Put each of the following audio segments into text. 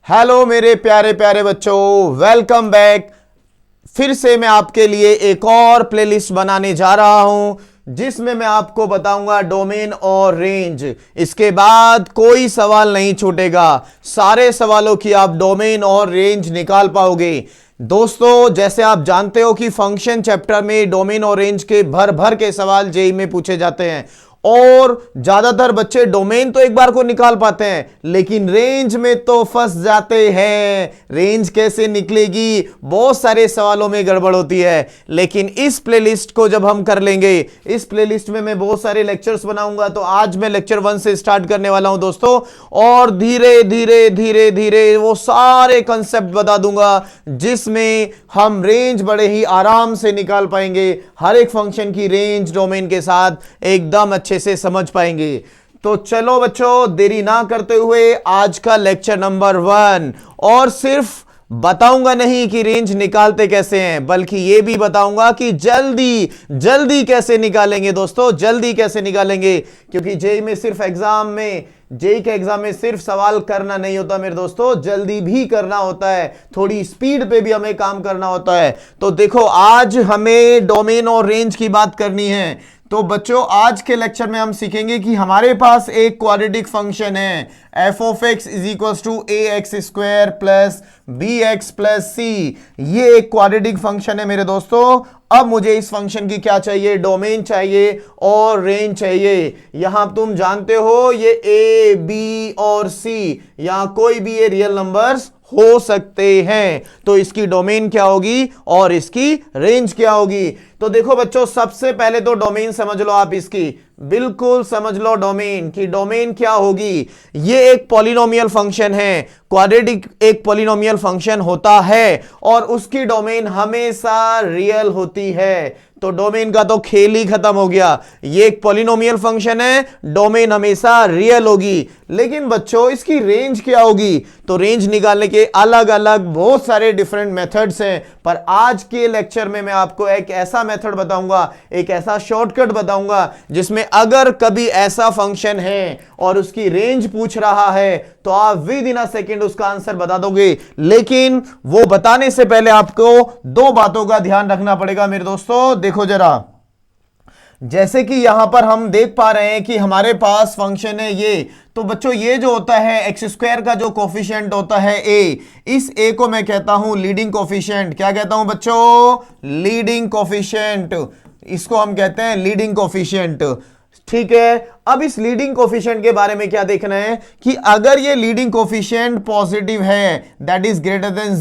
Hello मेरे प्यारे प्यारे बच्चों, वेलकम बैक। फिर से मैं आपके लिए एक और प्लेलिस्ट बनाने जा रहा हूं जिसमें मैं आपको बताऊंगा डोमेन और रेंज। इसके बाद कोई सवाल नहीं छूटेगा, सारे सवालों की आप डोमेन और रेंज निकाल पाओगे। दोस्तों, जैसे आप जानते हो कि फंक्शन चैप्टर में डोमेन और रेंज के भर भर के सवाल जेईई में पूछे जाते हैं और ज्यादातर बच्चे डोमेन तो एक बार को निकाल पाते हैं लेकिन रेंज में तो फंस जाते हैं। रेंज कैसे निकलेगी, बहुत सारे सवालों में गड़बड़ होती है। लेकिन इस प्लेलिस्ट को जब हम कर लेंगे, इस प्लेलिस्ट में मैं बहुत सारे लेक्चर्स बनाऊंगा। तो आज मैं लेक्चर 1 से स्टार्ट करने वाला हूं दोस्तों, और धीरे धीरे धीरे धीरे वो सारे कंसेप्ट बता दूंगा जिसमें हम रेंज बड़े ही आराम से निकाल पाएंगे। हर एक फंक्शन की रेंज डोमेन के साथ एकदम अच्छे से समझ पाएंगे। तो चलो बच्चों, देरी ना करते हुए आज का लेक्चर नंबर 1। और सिर्फ बताऊंगा नहीं कि रेंज निकालते कैसे हैं, बल्कि यह भी बताऊंगा कि जल्दी जल्दी कैसे निकालेंगे। दोस्तों, जल्दी कैसे निकालेंगे, क्योंकि जेईई में सिर्फ जेईई के एग्जाम में सिर्फ सवाल करना नहीं होता मेरे दोस्तों, जल्दी भी करना होता है, थोड़ी स्पीड पे भी हमें काम करना होता है। तो देखो, आज हमें डोमेन और रेंज की बात करनी है। तो बच्चों, आज के लेक्चर में हम सीखेंगे कि हमारे पास एक क्वाड्रेटिक फंक्शन है f of x is equal to a x square plus b x plus c. ये एक क्वाड्रेटिक फंक्शन है मेरे दोस्तों। अब मुझे इस फंक्शन की क्या चाहिए, डोमेन चाहिए और रेंज चाहिए। यहां तुम जानते हो ये ए बी और सी, यहां कोई भी ये रियल नंबर्स हो सकते हैं। तो इसकी डोमेन क्या होगी और इसकी रेंज क्या होगी। तो देखो बच्चों, सबसे पहले तो डोमेन समझ लो आप इसकी, बिल्कुल समझ लो डोमेन की। डोमेन क्या होगी, ये एक पॉलिनोमियल फंक्शन है, क्वाड्रेटिक एक पॉलिनोमियल फंक्शन होता है और उसकी डोमेन हमेशा रियल होती है। तो डोमेन का तो खेल ही खत्म हो गया। ये एक पॉलिनोमियल फंक्शन है, डोमेन हमेशा रियल होगी। लेकिन बच्चों, इसकी रेंज क्या होगी, तो रेंज निकालने के अलग अलग बहुत सारे डिफरेंट मेथड्स हैं। पर आज के लेक्चर में मैं आपको एक ऐसा मेथड बताऊंगा, एक ऐसा शॉर्टकट बताऊंगा जिसमें अगर कभी ऐसा फंक्शन है और उसकी रेंज पूछ रहा है तो आप विद इन अ सेकेंड उसका आंसर बता दोगे। लेकिन वो बताने से पहले आपको दो बातों का ध्यान रखना पड़ेगा मेरे दोस्तों। देखो जरा, जैसे कि यहां पर हम देख पा रहे हैं कि हमारे पास फंक्शन है ये। तो बच्चों, ये जो होता है एक्स स्क्वायर का जो कोफिशिएंट होता है ए, इस ए को मैं कहता हूं लीडिंग कोफिशिएंट। क्या कहता हूं बच्चों, लीडिंग कोफिशिएंट। इसको हम कहते हैं लीडिंग कोफिशिएंट, ठीक है। अब इस लीडिंग कोफिशिएंट के बारे में क्या देखना है कि अगर ये लीडिंग कोफिशिएंट पॉजिटिव है, that is greater than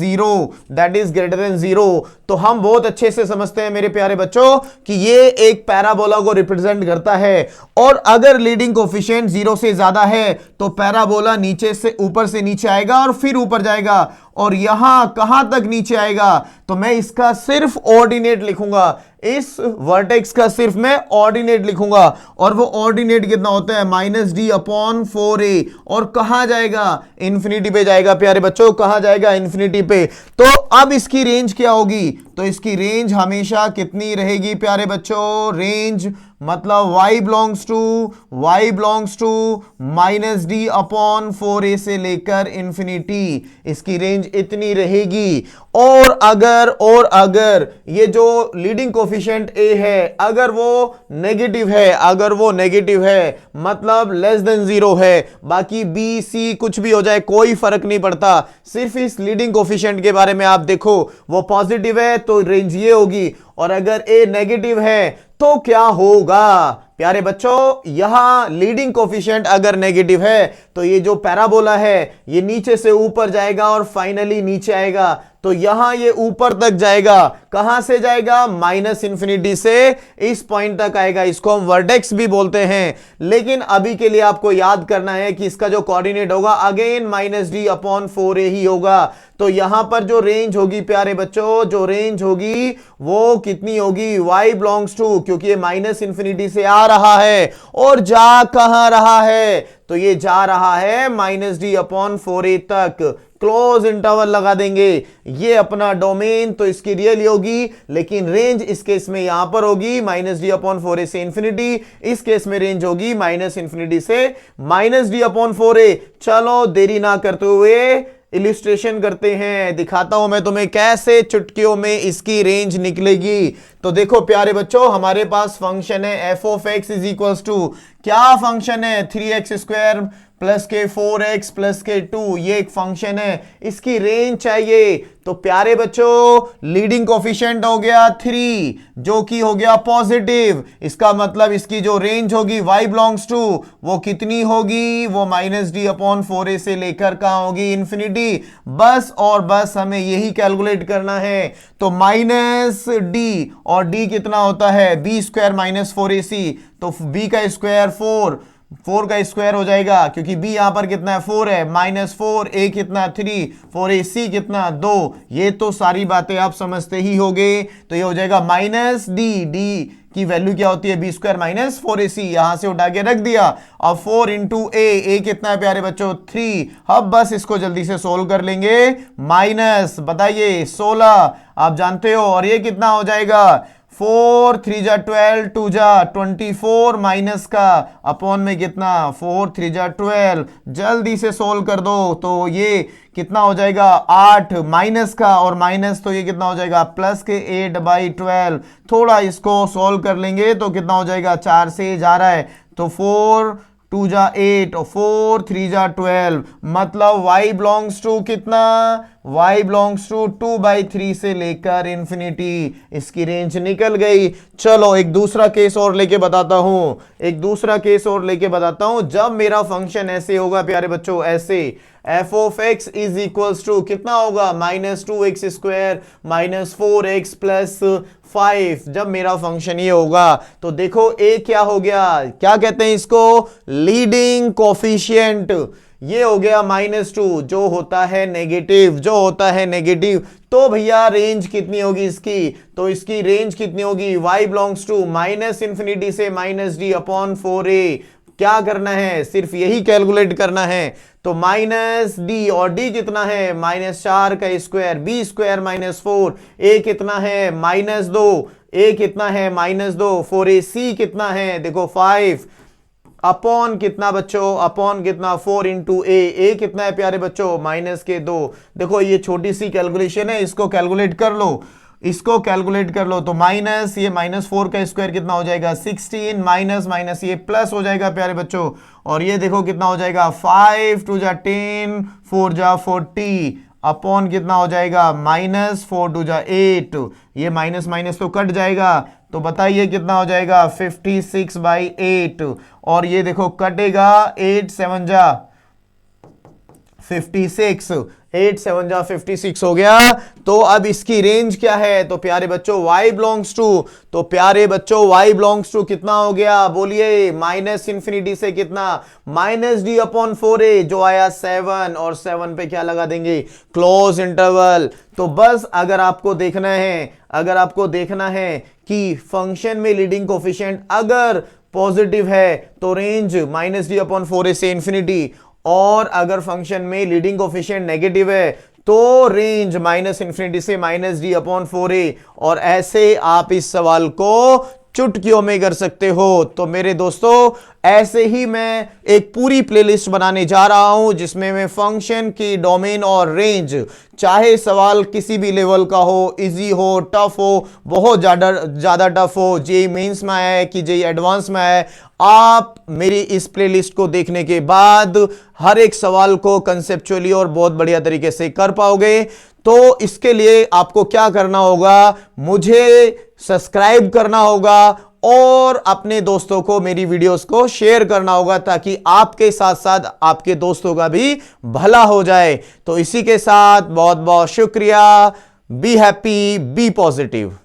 zero, तो हम बहुत अच्छे से समझते हैं मेरे प्यारे बच्चों कि ये एक पैराबोला को रिप्रेजेंट करता है। और अगर लीडिंग कोफिशिएंट 0 से ज्यादा है तो पैराबोला नीचे से ऊपर से नीचे आएगा और फिर ऊपर जाएगा। और यहां कहां तक नीचे आएगा, तो मैं इसका सिर्फ ऑर्डिनेट लिखूंगा, इस वर्टेक्स का सिर्फ मैं ऑर्डिनेट लिखूंगा। और वो ऑर्डिनेट कितना होता है, -d/4a। और कहां जाएगा, इंफिनिटी पे जाएगा प्यारे बच्चों, कहां जाएगा, इंफिनिटी पे। तो अब इसकी रेंज क्या होगी, तो इसकी रेंज हमेशा कितनी रहेगी प्यारे बच्चों, रेंज मतलब y बिलोंग्स टू -d/4a से लेकर इंफिनिटी, इसकी रेंज इतनी रहेगी। और अगर ये जो लीडिंग कोफिशिएंट a है, अगर वो नेगेटिव है, मतलब लेस देन 0 है, बाकी b c कुछ भी हो जाए कोई फर्क नहीं पड़ता, सिर्फ इस लीडिंग कोफिशिएंट के बारे में आप देखो, वो पॉजिटिव है तो रेंज ये होगी। और अगर a नेगेटिव है तो क्या होगा प्यारे बच्चों, यहां लीडिंग कोफिशिएंट अगर नेगेटिव है तो ये जो पैराबोला है ये नीचे से ऊपर जाएगा और फाइनली नीचे आएगा। तो यहां ये ऊपर तक जाएगा, कहां से जाएगा, -इंफिनिटी से इस पॉइंट तक आएगा। इसको हम वर्टेक्स भी बोलते हैं। लेकिन अभी के लिए आपको याद करना है कि इसका जो कोऑर्डिनेट होगा अगेन -d/4a ही होगा। तो यहां पर जो रेंज होगी प्यारे बच्चों, जो रेंज होगी वो कितनी होगी, y बिलोंग्स टू, क्योंकि ये -इंफिनिटी से आ रहा है और जा कहां रहा है, तो ये जा रहा है -d/4a तक। क्लोज इंटरवल लगा देंगे, ये अपना डोमेन तो इसकी रियल होगी, लेकिन रेंज इस केस में यहां पर होगी -d/4a से इंफिनिटी, इस केस में रेंज होगी -इंफिनिटी से -d/4a। चलो देरी ना करते हुए इलिस्ट्रेशन करते हैं, दिखाता हूं मैं तुम्हें कैसे चुटकियों में इसकी रेंज निकलेगी। तो देखो प्यारे बच्चों, हमारे पास फंक्शन है f of x is equal to, क्या फंक्शन है 3x² प्लस के 4x प्लस के 2, ये एक फंक्शन है, इसकी रेंज चाहिए। तो प्यारे बच्चों लीडिंग कोफिशिएंट हो गया 3 जो कि हो गया पॉजिटिव, इसका मतलब इसकी जो रेंज होगी y बिलोंग्स टू वो कितनी होगी, वो -d/4a से लेकर कहां होगी, इंफिनिटी। बस और बस हमें यही कैलकुलेट करना है। तो -d और d कितना होता है b² - 4ac, तो b का स्क्वायर 4 का स्क्वायर हो जाएगा क्योंकि b यहां पर कितना है 4 है, -4 a कितना 3, 4ac कितना 2। ये तो सारी बातें आप समझते ही होंगे। तो ये हो जाएगा -d की वैल्यू क्या होती है b² - 4ac, यहां से उठा के रख दिया। अब 4 इंटू a कितना है प्यारे बच्चों 3। अब बस इसको जल्दी से सोल्व कर लेंगे, माइनस बताइए 16 आप जानते हो, और ये कितना हो जाएगा 4 3 जा 12 2 जा 24 माइनस का अपॉन में कितना 4 3 जा 12, जल्दी से सोल्व कर दो। तो ये कितना हो जाएगा 8 माइनस का, और माइनस तो ये कितना हो जाएगा प्लस के 8/12। थोड़ा इसको सोल्व कर लेंगे तो कितना हो जाएगा 4 से जा रहा है, तो 4 2 जा 8 और 4 3 जा 12, मतलब y बिलोंग्स टू कितना, y बिलोंग्स टू 2/3 से लेकर इंफिनिटी, इसकी रेंज निकल गई। चलो एक दूसरा केस और लेके बताता हूं, जब मेरा फंक्शन ऐसे होगा प्यारे बच्चों, ऐसे f of x is equals to कितना होगा -2x² - 4x प्लस 5। जब मेरा फंक्शन ये होगा तो देखो a क्या हो गया, क्या कहते हैं इसको, लीडिंग कोफिशिएंट। ये हो गया -2 जो होता है नेगेटिव, तो भैया रेंज कितनी होगी इसकी, तो इसकी रेंज कितनी होगी y बिलोंग्स टू -इंफिनिटी से -d/4a। क्या करना है, सिर्फ यही कैलकुलेट करना है। तो -d और d कितना है -4 का स्क्वायर, b² - 4, a कितना है -2, a कितना है -2, 4ac कितना है देखो 5, अपॉन कितना बच्चों, अपॉन कितना 4 इंटू a कितना है प्यारे बच्चों -2। देखो ये छोटी सी कैलकुलेशन है, इसको कैलकुलेट कर लो। तो माइनस ये -4 का स्क्वायर कितना हो जाएगा 16, माइनस ये प्लस हो जाएगा प्यारे बच्चों, और ये देखो कितना हो जाएगा 5 2 जा 10 4 जा 40 अपॉन कितना हो जाएगा -4 2 जा 8, ये माइनस तो कट जाएगा, तो बताइए कितना हो जाएगा 56/8, और ये देखो कटेगा 8 7 जा 56, 8 7 जा 56 हो गया। तो अब इसकी रेंज क्या है, तो प्यारे बच्चों y बिलोंग्स टू कितना हो गया, बोलिए -इंफिनिटी से कितना -d/4a जो आया 7, और 7 पे क्या लगा देंगे क्लोज इंटरवल। तो बस अगर आपको देखना है कि फंक्शन में लीडिंग कोफिशिएंट अगर पॉजिटिव है तो रेंज -d/4a से इंफिनिटी, और अगर फंक्शन में लीडिंग कोफिशिएंट नेगेटिव है तो रेंज -इंफिनिटी से -d/4a, और ऐसे आप इस सवाल को चुटकियों में कर सकते हो। तो मेरे दोस्तों ऐसे ही मैं एक पूरी प्लेलिस्ट बनाने जा रहा हूं जिसमें मैं फंक्शन की डोमेन और रेंज, चाहे सवाल किसी भी लेवल का हो, इजी हो, टफ हो, बहुत ज्यादा टफ हो, जेईई मेंस में आया है कि जेईई एडवांस में आया है, आप मेरी इस प्लेलिस्ट को देखने के बाद हर एक सवाल को कंसेप्चुअली और बहुत बढ़िया तरीके से कर पाओगे। तो इसके लिए आपको क्या करना होगा, मुझे सब्सक्राइब करना होगा और अपने दोस्तों को मेरी वीडियोस को शेयर करना होगा, ताकि आपके साथ साथ आपके दोस्तों का भी भला हो जाए। तो इसी के साथ बहुत बहुत शुक्रिया। Be happy, be positive.